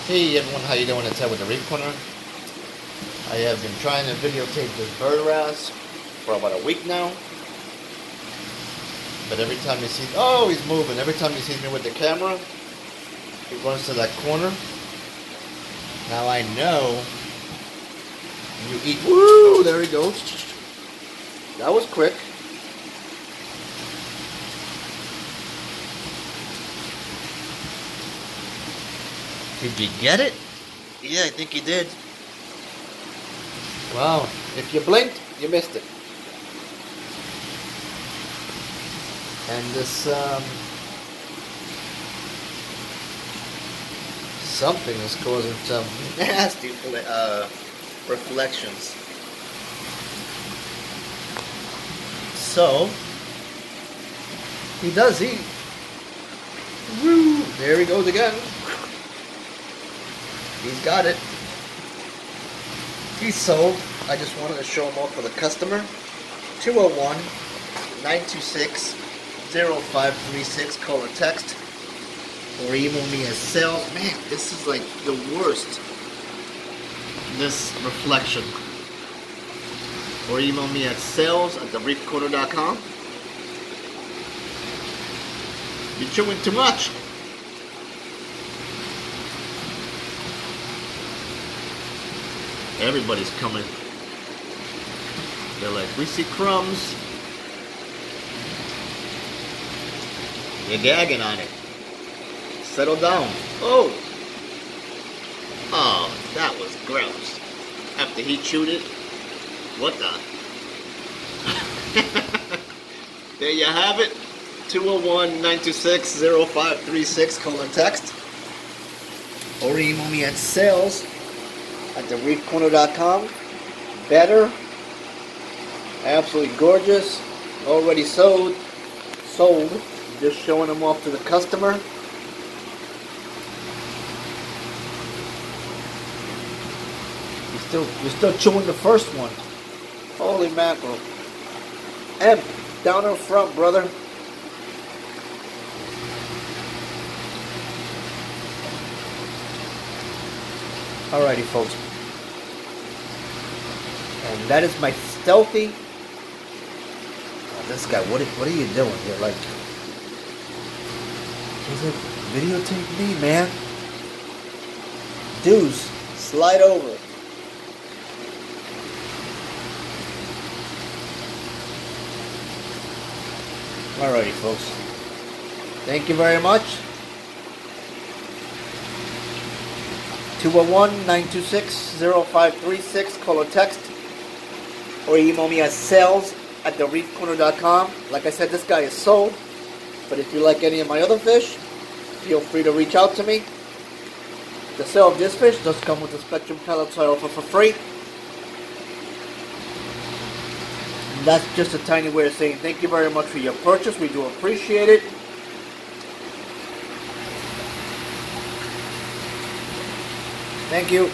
Hey everyone, how you doing? It's Ed with the Reef Corner. I have been trying to videotape this bird wrasse for about a week now. But every time you see, oh, he's moving. Every time he sees me with the camera, he runs to that corner. Now I know you eat, woo, there he goes. That was quick. Did you get it? Yeah, I think you did. Wow, if you blinked, you missed it. And this, something is causing some nasty reflections. So, he does eat. Woo, there he goes again. He's got it. He's sold. I just wanted to show him off for the customer. 201-926-0536. Call or text. Or email me as sales. Man, this is like the worst. This reflection. Or email me at sales@thereefcorner.com. You're chewing too much. Everybody's coming. They're like, we see crumbs. You're gagging on it. Settle down. Oh! Oh, that was gross. After he chewed it, what the? There you have it. 201-926-0536. Call or text. Or email me at sales@thereefcorner.com. Better, absolutely gorgeous, already sold. Just showing them off to the customer. You're still chewing the first one. Holy mackerel! M, down in front, brother. Alrighty, folks. And that is my stealthy. Oh, this guy, what are you doing here? Like, he's like, videotape me, man. Dudes, slide over. Alrighty, folks. Thank you very much. 201-926-0536. Call or text. Or email me at sales@thereefcorner.com. Like I said, this guy is sold. But if you like any of my other fish, feel free to reach out to me. The sale of this fish does come with the Spectrum pellets I offer for free. And that's just a tiny way of saying thank you very much for your purchase. We do appreciate it. Thank you.